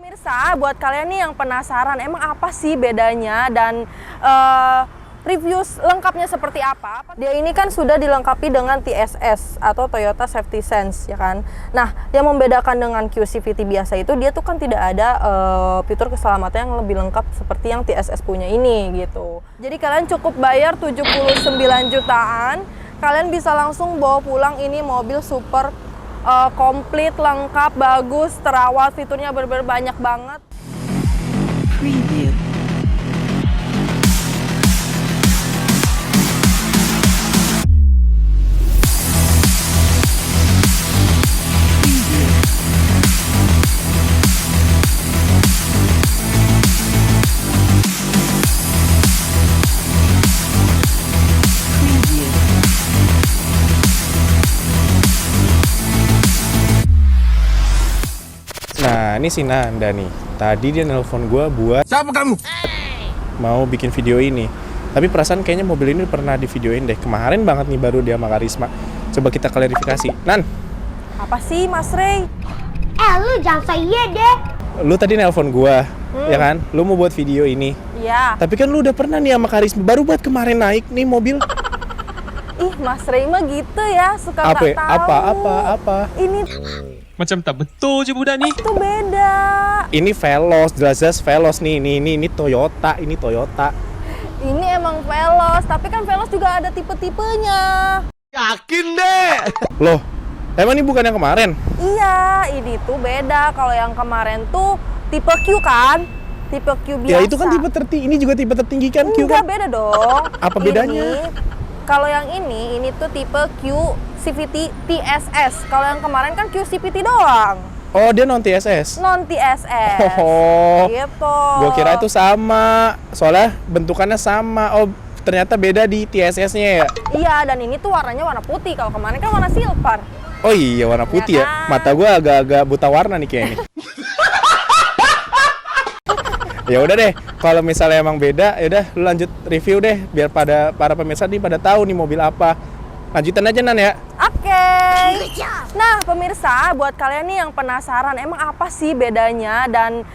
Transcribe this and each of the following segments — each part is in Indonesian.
Pemirsa, buat kalian nih yang penasaran, emang apa sih bedanya dan review lengkapnya seperti apa? Dia ini kan sudah dilengkapi dengan TSS atau Toyota Safety Sense, ya kan? Nah, yang membedakan dengan QCVT biasa itu dia tuh kan tidak ada fitur keselamatan yang lebih lengkap seperti yang TSS punya ini gitu. Jadi kalian cukup bayar 79 jutaan, kalian bisa langsung bawa pulang ini mobil super komplit, lengkap, bagus, terawat, fiturnya bener-bener banyak banget. Preview. Nah, ini si Nanda nih. Tadi dia nelpon gue buat Siapa kamu? mau bikin video ini. Tapi perasaan kayaknya mobil ini pernah di videoin deh. Kemarin banget nih baru dia sama Karisma. Coba kita klarifikasi. Nan, Apa sih Mas Rey? Lu jangan saya deh. lu tadi nelpon gue, ya kan? Lu mau buat video ini. Iya. Tapi kan lu udah pernah nih sama Karisma. Baru buat kemarin naik nih mobil. Ih, Mas Rey mah gitu ya, suka nggak tahu. Apa? Ini Macam tak betul je budak ni. tuh beda. Ini Veloz, jelas-jelas Veloz nih. Ini Toyota, ini Toyota. Ini emang Veloz, tapi kan Veloz juga ada tipe-tipenya. Yakin deh. Loh, emang ini bukan yang kemarin? Iya, ini tuh beda. Kalau yang kemarin tuh tipe Q kan? Tipe Q biasa. Ya itu kan tipe tertinggi, ini juga tipe tertinggi kan Q Enggak, kan? beda dong. Apa bedanya? Kalau yang ini tuh tipe Q CVT TSS. Kalau yang kemarin kan Q CVT doang. Oh, dia non TSS. Non TSS. Oh, Gitu. gua kira itu sama. Soalnya bentukannya sama. Oh, ternyata beda di TSS-nya ya. Iya, dan ini tuh warnanya warna putih. Kalau kemarin kan warna silver. Oh iya, warna putih ya. kan? Mata gua agak-agak buta warna nih kayaknya. Ya udah deh, kalau misalnya emang beda, ya udah lu lanjut review deh biar para pemirsa nih pada tahu nih mobil apa. Lanjutin aja Nan ya. Oke. Nah, pemirsa, buat kalian nih yang penasaran, emang apa sih bedanya dan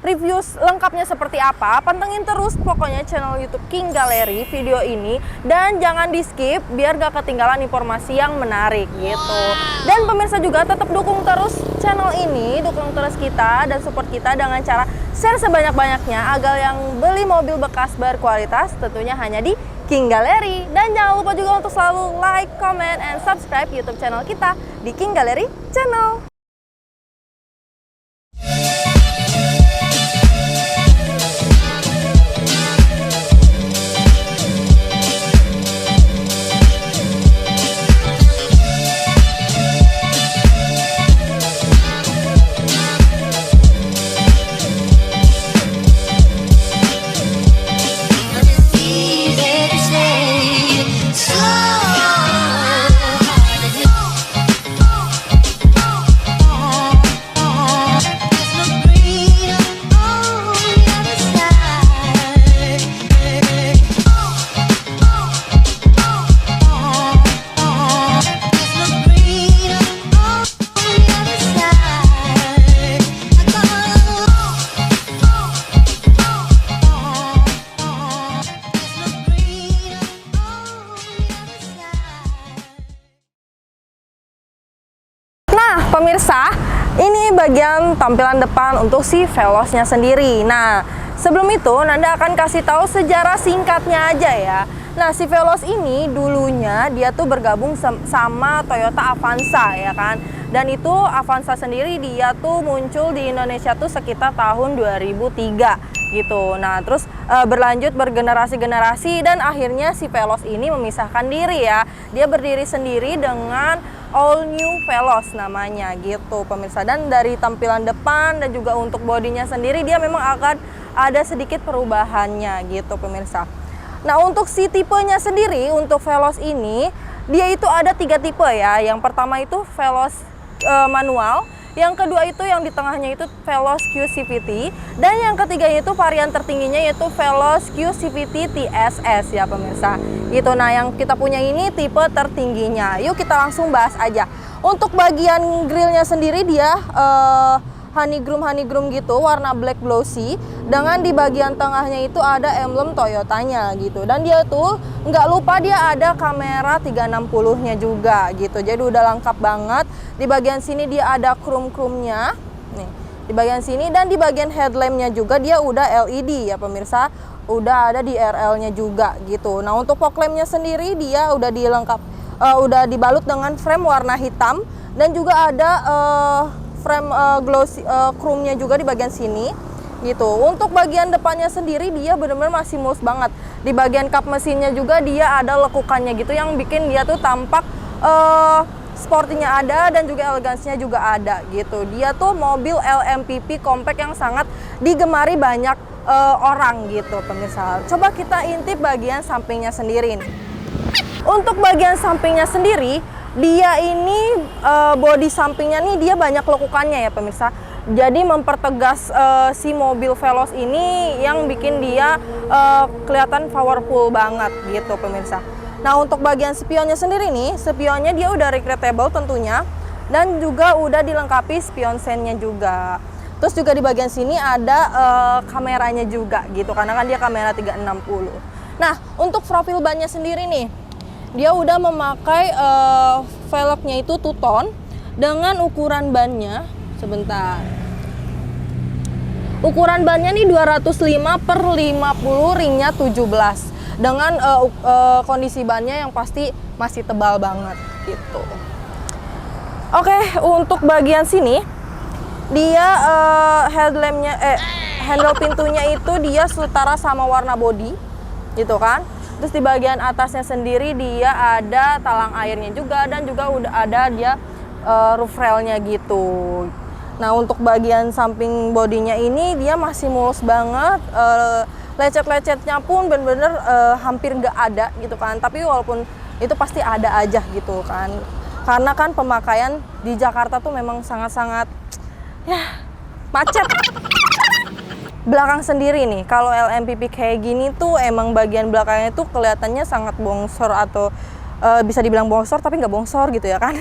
review lengkapnya seperti apa? Pantengin terus pokoknya channel YouTube King Gallery video ini dan jangan di skip biar gak ketinggalan informasi yang menarik gitu. Dan pemirsa juga tetap dukung terus channel ini, dukung terus kita dan support kita dengan cara share sebanyak-banyaknya agar yang beli mobil bekas berkualitas tentunya hanya di King Gallery. Dan jangan lupa juga untuk selalu like, comment, and subscribe YouTube channel kita di King Gallery Channel. Pemirsa, ini bagian tampilan depan untuk si Veloznya sendiri. Nah, sebelum itu Nanda akan kasih tahu sejarah singkatnya aja ya. Nah, si Veloz ini dulunya dia tuh bergabung sama Toyota Avanza ya kan. Dan itu Avanza sendiri dia tuh muncul di Indonesia tuh sekitar tahun 2003 gitu. Nah, terus berlanjut bergenerasi-generasi dan akhirnya si Veloz ini memisahkan diri ya. Dia berdiri sendiri dengan All New Veloz namanya gitu pemirsa. Dan dari tampilan depan dan juga untuk bodinya sendiri dia memang akan ada sedikit perubahannya gitu pemirsa. Nah, untuk si tipenya sendiri untuk Veloz ini dia itu ada 3 tipe ya. Yang pertama itu Veloz manual, yang kedua itu yang di tengahnya itu Veloz QCVT, dan yang ketiganya itu varian tertingginya yaitu Veloz QCVT TSS ya pemirsa. Gitu. Nah, yang kita punya ini tipe tertingginya. Yuk kita langsung bahas aja. Untuk bagian grillnya sendiri dia honeygroom gitu warna black glossy, dengan di bagian tengahnya itu ada emblem Toyotanya gitu. Dan dia tuh nggak lupa dia ada kamera 360-nya juga gitu. Jadi udah lengkap banget. Di bagian sini dia ada chrome-nya nih di bagian sini, dan di bagian headlampnya juga dia udah LED ya pemirsa, udah ada di RL-nya juga gitu. Nah untuk fog lampnya sendiri dia udah udah dibalut dengan frame warna hitam, dan juga ada frame glossy chrome-nya juga di bagian sini gitu. Untuk bagian depannya sendiri dia benar-benar masih mulus banget. Di bagian kap mesinnya juga dia ada lekukannya gitu yang bikin dia tuh tampak sportinya ada, dan juga elegansinya juga ada gitu. Dia tuh mobil LMPP compact yang sangat digemari banyak orang gitu pemirsa. Coba kita intip bagian sampingnya sendiri nih. Untuk bagian sampingnya sendiri, dia ini bodi sampingnya nih dia banyak lekukannya ya pemirsa. Jadi mempertegas si mobil Veloz ini yang bikin dia kelihatan powerful banget gitu pemirsa. Nah untuk bagian spionnya sendiri nih, spionnya dia udah recreatable tentunya, dan juga udah dilengkapi spion sense-nya juga. Terus juga di bagian sini ada kameranya juga gitu, karena kan dia kamera 360. Nah untuk profil bannya sendiri nih, dia udah memakai velgnya itu two-tone dengan ukuran bannya, sebentar. Ukuran bannya nih 205/50, ringnya 17. Dengan kondisi bannya yang pasti masih tebal banget gitu. Oke, untuk bagian sini dia handle pintunya itu dia setara sama warna body gitu kan. Terus di bagian atasnya sendiri dia ada talang airnya juga, dan juga udah ada dia roof railnya gitu. Nah untuk bagian samping bodinya ini dia masih mulus banget. Lecet-lecetnya pun bener-bener hampir nggak ada gitu kan, tapi walaupun itu pasti ada aja gitu kan, karena kan pemakaian di Jakarta tuh memang sangat-sangat ya macet. Belakang sendiri nih, kalau LMPP kayak gini tuh emang bagian belakangnya tuh kelihatannya sangat bongsor, atau bisa dibilang bongsor tapi nggak bongsor gitu ya kan.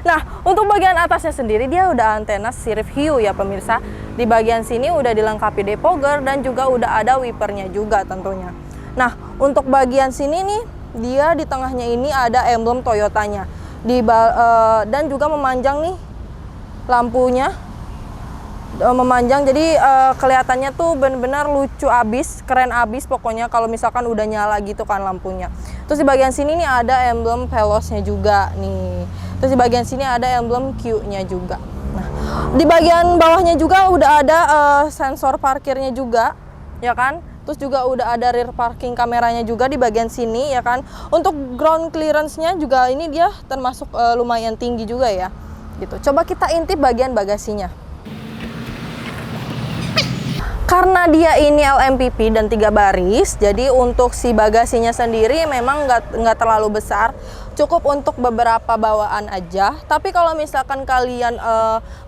Nah untuk bagian atasnya sendiri dia udah antena sirip hiu ya pemirsa. Di bagian sini udah dilengkapi depogger, dan juga udah ada wipernya juga tentunya. Nah untuk bagian sini nih dia di tengahnya ini ada emblem Toyotanya dan juga memanjang nih lampunya, memanjang, jadi kelihatannya tuh benar-benar lucu abis, keren abis pokoknya kalau misalkan udah nyala gitu kan lampunya. Terus di bagian sini nih ada emblem Veloznya juga nih. Terus di bagian sini ada emblem Q-nya juga. Nah, di bagian bawahnya juga udah ada sensor parkirnya juga, ya kan? Terus juga udah ada rear parking kameranya juga di bagian sini, ya kan? Untuk ground clearance-nya juga ini dia termasuk lumayan tinggi juga ya, gitu. Coba kita intip bagian bagasinya. Karena dia ini LMPP dan 3 baris, jadi untuk si bagasinya sendiri memang nggak terlalu besar, cukup untuk beberapa bawaan aja. Tapi kalau misalkan kalian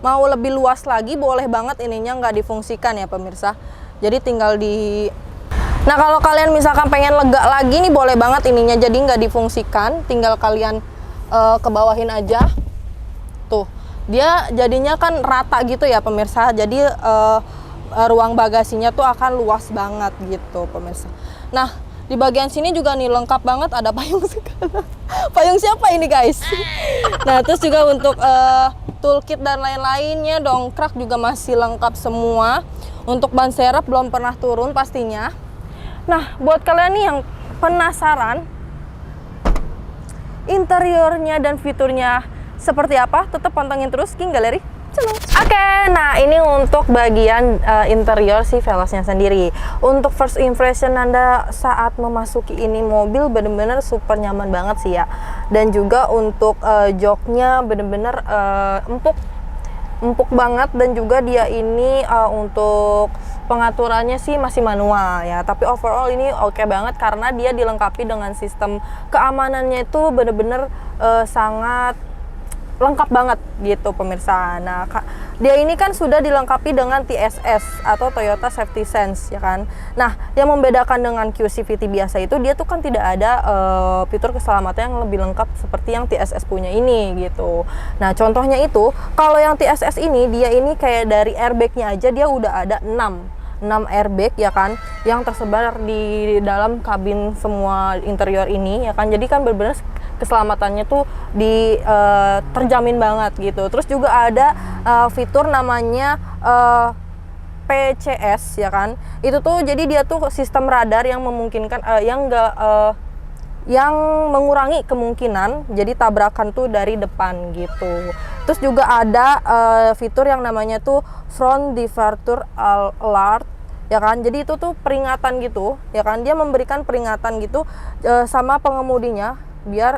mau lebih luas lagi, boleh banget ininya nggak difungsikan ya pemirsa. Jadi tinggal Nah kalau kalian misalkan pengen lega lagi nih, boleh banget ininya jadi nggak difungsikan, tinggal kalian kebawahin aja. Tuh, dia jadinya kan rata gitu ya pemirsa. Jadi ruang bagasinya tuh akan luas banget gitu pemirsa. Nah di bagian sini juga nih lengkap banget, ada payung segala. Payung siapa ini guys? Nah terus juga untuk toolkit dan lain-lainnya, dongkrak juga masih lengkap semua. Untuk ban serep belum pernah turun pastinya. Nah buat kalian nih yang penasaran interiornya dan fiturnya seperti apa, tetap pantengin terus King Gallery channel. Oke, nah ini untuk bagian interior si Veloznya sendiri. Untuk first impression Anda saat memasuki ini mobil bener-bener super nyaman banget sih ya. Dan juga untuk joknya bener-bener empuk banget, dan juga dia ini untuk pengaturannya sih masih manual ya, tapi overall ini oke banget karena dia dilengkapi dengan sistem keamanannya itu bener-bener sangat lengkap banget gitu pemirsa. Nah, dia ini kan sudah dilengkapi dengan TSS atau Toyota Safety Sense ya kan. Nah, yang membedakan dengan QCVT biasa itu dia tuh kan tidak ada fitur keselamatan yang lebih lengkap seperti yang TSS punya ini gitu. Nah, contohnya itu kalau yang TSS ini dia ini kayak dari airbagnya aja dia udah ada 6 airbag ya kan yang tersebar di dalam kabin semua interior ini ya kan. Jadi kan benar-benar keselamatannya tuh terjamin banget gitu. Terus juga ada fitur namanya PCS ya kan. Itu tuh jadi dia tuh sistem radar yang memungkinkan yang mengurangi kemungkinan jadi tabrakan tuh dari depan gitu. Terus juga ada fitur yang namanya tuh front departure alert ya kan. Jadi itu tuh peringatan gitu ya kan. Dia memberikan peringatan gitu sama pengemudinya biar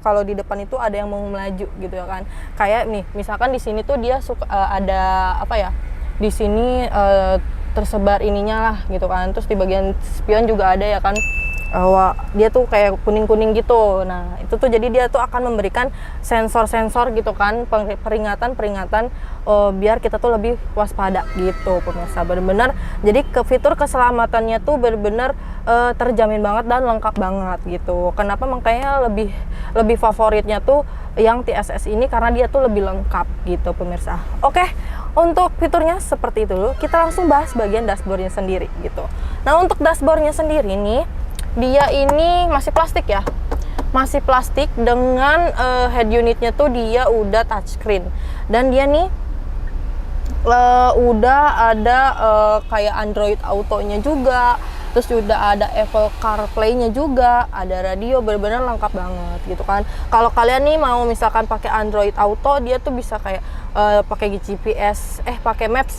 kalau di depan itu ada yang mau melaju gitu ya kan. Kayak nih misalkan di sini tuh dia ada apa ya, di sini tersebar ininya lah gitu kan. Terus di bagian spion juga ada ya kan, dia tuh kayak kuning-kuning gitu. Nah itu tuh jadi dia tuh akan memberikan sensor-sensor gitu kan, peringatan-peringatan biar kita tuh lebih waspada gitu pemirsa. Benar-benar jadi fitur keselamatannya tuh benar-benar terjamin banget dan lengkap banget gitu. Kenapa makanya lebih favoritnya tuh yang TSS ini karena dia tuh lebih lengkap gitu pemirsa. Oke, untuk fiturnya seperti itu dulu. Kita langsung bahas bagian dashboardnya sendiri gitu. Nah untuk dashboardnya sendiri nih, dia ini masih plastik ya, masih plastik dengan head unitnya tuh dia udah touchscreen dan dia nih udah ada kayak Android Auto-nya juga. Terus juga ada Apple CarPlay-nya juga, ada radio, benar-benar lengkap banget gitu kan. Kalau kalian nih mau misalkan pakai Android Auto, dia tuh bisa kayak pakai GPS, pakai maps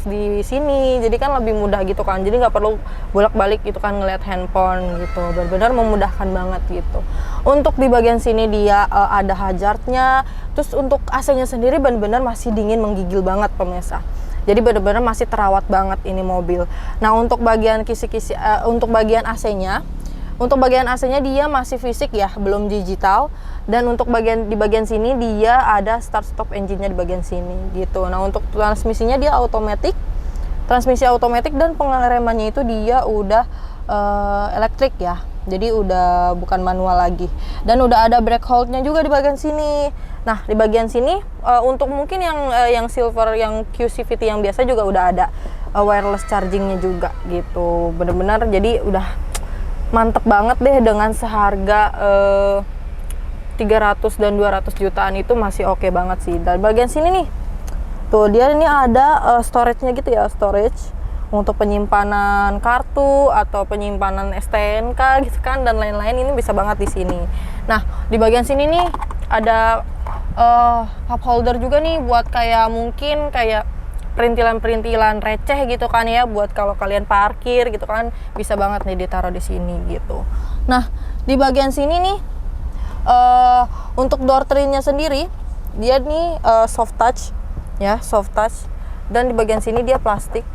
di sini. Jadi kan lebih mudah gitu kan. Jadi nggak perlu bolak-balik gitu kan ngeliat handphone gitu. Benar-benar memudahkan banget gitu. Untuk di bagian sini dia ada hazardnya. Terus untuk AC-nya sendiri benar-benar masih dingin menggigil banget pemirsa. Jadi benar-benar masih terawat banget ini mobil. Nah untuk bagian kisi-kisi, untuk bagian AC-nya, dia masih fisik ya, belum digital. Dan untuk di bagian sini dia ada start stop engine-nya di bagian sini gitu. Nah untuk transmisinya dia transmisi otomatis dan pengeremannya itu dia udah elektrik ya. Jadi udah bukan manual lagi. Dan udah ada brake hold-nya juga di bagian sini. Nah, di bagian sini untuk mungkin yang silver, yang QCVT yang biasa juga udah ada wireless charging-nya juga gitu. Bener-bener jadi udah mantep banget deh dengan seharga 300 dan 200 jutaan itu masih oke banget sih. Dan bagian sini nih, tuh dia ini ada storage-nya gitu ya, storage untuk penyimpanan kartu atau penyimpanan STNK gitu kan dan lain-lain, ini bisa banget di sini. Nah, di bagian sini nih ada cup holder juga nih buat kayak mungkin kayak perintilan-perintilan receh gitu kan ya, buat kalau kalian parkir gitu kan bisa banget nih ditaruh di sini gitu. Nah, di bagian sini nih untuk door tray-nya sendiri dia nih soft touch ya, soft touch, dan di bagian sini dia plastik.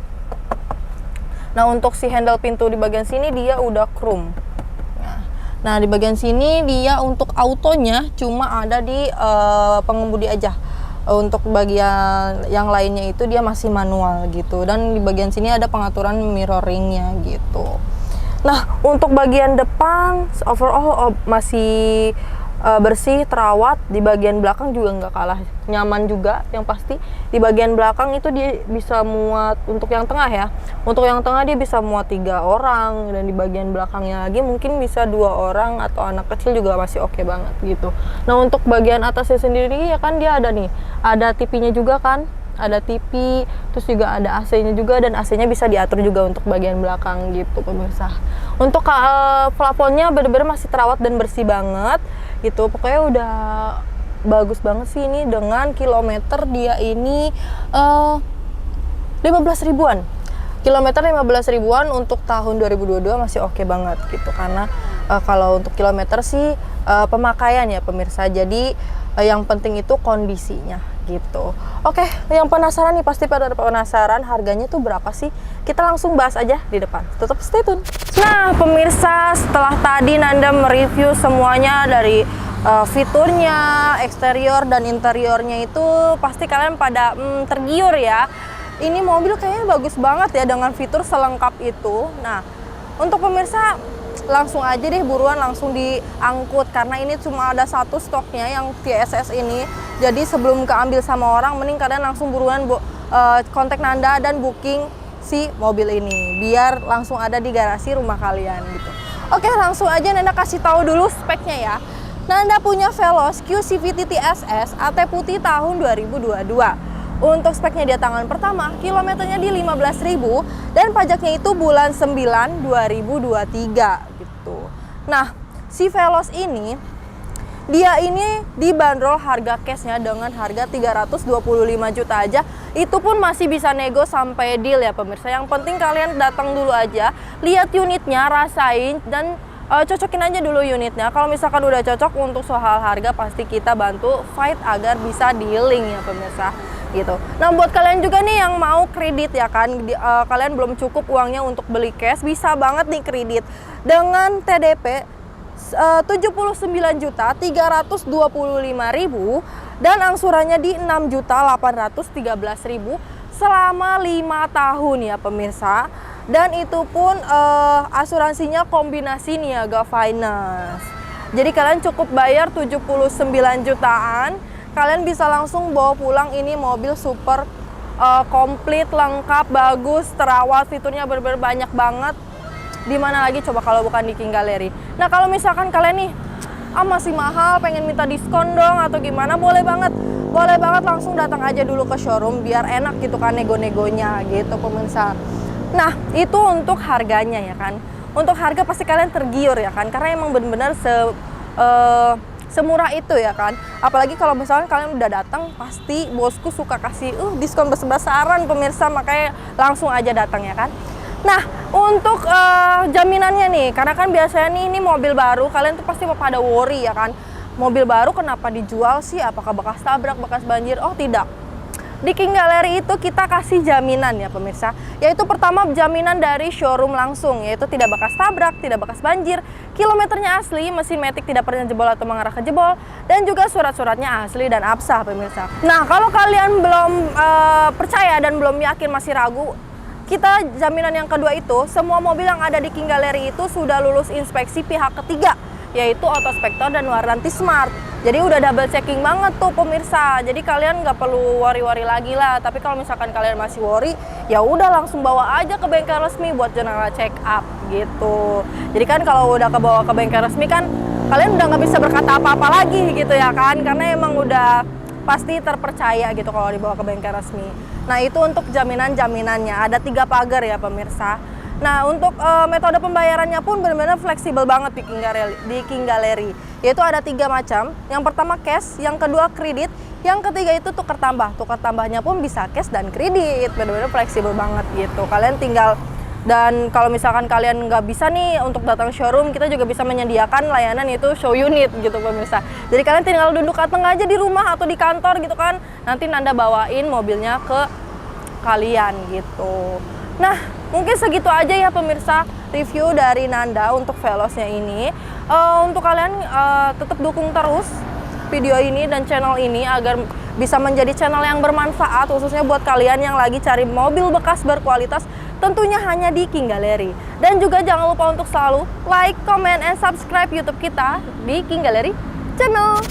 Nah, untuk si handle pintu di bagian sini dia udah chrome. Nah, di bagian sini dia untuk autonya cuma ada di pengemudi aja. Untuk bagian yang lainnya itu dia masih manual gitu. Dan di bagian sini ada pengaturan mirroringnya gitu. Nah, untuk bagian depan overall masih bersih, terawat. Di bagian belakang juga nggak kalah nyaman juga, yang pasti di bagian belakang itu dia bisa muat, untuk yang tengah ya, untuk yang tengah dia bisa muat 3 orang, dan di bagian belakangnya lagi mungkin bisa 2 orang atau anak kecil juga masih oke banget gitu. Nah, untuk bagian atasnya sendiri ya kan dia ada nih, ada TV-nya juga kan, ada TV, terus juga ada AC-nya juga, dan AC-nya bisa diatur juga untuk bagian belakang gitu pemirsa. Untuk plafonnya bener-bener masih terawat dan bersih banget gitu, pokoknya udah bagus banget sih ini. Dengan kilometer dia ini 15 ribuan, kilometer 15 ribuan untuk tahun 2022 masih oke banget gitu. Karena kalau untuk kilometer sih pemakaian ya pemirsa, jadi yang penting itu kondisinya gitu. Oke, yang penasaran nih pasti pada penasaran harganya tuh berapa sih? Kita langsung bahas aja di depan. Tetap stay tune. Nah, pemirsa, setelah tadi Nanda mereview semuanya dari fiturnya, eksterior dan interiornya itu pasti kalian pada tergiur ya. Ini mobil kayaknya bagus banget ya dengan fitur selengkap itu. Nah, untuk pemirsa langsung aja deh buruan langsung diangkut karena ini cuma ada satu stoknya yang TSS ini. Jadi sebelum keambil sama orang mending kalian langsung buruan kontak Nanda dan booking si mobil ini biar langsung ada di garasi rumah kalian gitu. Oke, langsung aja Nanda kasih tahu dulu speknya ya. Nanda punya Veloz Q CVT TSS AT putih tahun 2022. Untuk speknya dia tangan pertama, kilometernya di 15.000 dan pajaknya itu bulan 9 2023 gitu. Nah, si Veloz ini dia ini dibanderol harga cashnya dengan harga 325 juta aja. Itu pun masih bisa nego sampai deal ya pemirsa. Yang penting kalian datang dulu aja, lihat unitnya, rasain dan cocokin aja dulu unitnya. Kalau misalkan udah cocok untuk soal harga pasti kita bantu fight agar bisa dealing ya pemirsa gitu. Nah buat kalian juga nih yang mau kredit ya kan, kalian belum cukup uangnya untuk beli cash, bisa banget nih kredit dengan TDP 79.325.000 dan angsurannya di 6.813.000 selama 5 tahun ya pemirsa. Dan itu pun asuransinya kombinasi niaga finance. Jadi kalian cukup bayar 79 jutaan, kalian bisa langsung bawa pulang ini mobil super komplit, lengkap, bagus, terawat, fiturnya bener-bener banyak banget. Dimana lagi coba kalau bukan di King Gallery. Nah kalau misalkan kalian nih masih mahal, pengen minta diskon dong atau gimana, boleh banget langsung datang aja dulu ke showroom biar enak gitu kan nego-negonya gitu pemirsa. Nah, itu untuk harganya ya kan. Untuk harga pasti kalian tergiur ya kan, karena emang bener-bener semurah itu ya kan. Apalagi kalau misalnya kalian udah datang, pasti bosku suka kasih diskon besar-besaran pemirsa, makanya langsung aja datang ya kan. Nah, untuk jaminannya nih, karena kan biasanya nih ini mobil baru, kalian tuh pasti pada worry ya kan. Mobil baru kenapa dijual sih? Apakah bekas tabrak, bekas banjir? Oh tidak. Di King Gallery itu kita kasih jaminan ya pemirsa, yaitu pertama jaminan dari showroom langsung, yaitu tidak bekas tabrak, tidak bekas banjir, kilometernya asli, mesin matic tidak pernah jebol atau mengarah ke jebol, dan juga surat-suratnya asli dan absah pemirsa. Nah kalau kalian belum percaya dan belum yakin, masih ragu, kita jaminan yang kedua itu semua mobil yang ada di King Gallery itu sudah lulus inspeksi pihak ketiga, yaitu Autospektor dan Warranty Smart. Jadi udah double checking banget tuh pemirsa. Jadi kalian nggak perlu worry-worry lagi lah. Tapi kalau misalkan kalian masih worry, ya udah langsung bawa aja ke bengkel resmi buat general check up gitu. Jadi kan kalau udah kebawa ke bengkel resmi kan kalian udah nggak bisa berkata apa-apa lagi gitu ya kan, karena emang udah pasti terpercaya gitu kalau dibawa ke bengkel resmi. Nah itu untuk jaminan-jaminannya, ada 3 pagar ya pemirsa. Nah untuk metode pembayarannya pun benar-benar fleksibel banget di King Gallery. Yaitu ada 3 macam. Yang pertama cash, yang kedua kredit, yang ketiga itu tukar tambah. Tukar tambahnya pun bisa cash dan kredit, benar-benar fleksibel banget gitu. Kalian tinggal, dan kalau misalkan kalian nggak bisa nih untuk datang showroom, kita juga bisa menyediakan layanan itu show unit gitu pemirsa. Jadi kalian tinggal duduk datang aja di rumah atau di kantor gitu kan, nanti Nanda bawain mobilnya ke kalian gitu. Nah mungkin segitu aja ya pemirsa review dari Nanda untuk Veloznya ini. Untuk kalian tetap dukung terus video ini dan channel ini agar bisa menjadi channel yang bermanfaat, khususnya buat kalian yang lagi cari mobil bekas berkualitas, tentunya hanya di King Gallery. Dan juga jangan lupa untuk selalu like, comment, and subscribe YouTube kita di King Gallery channel.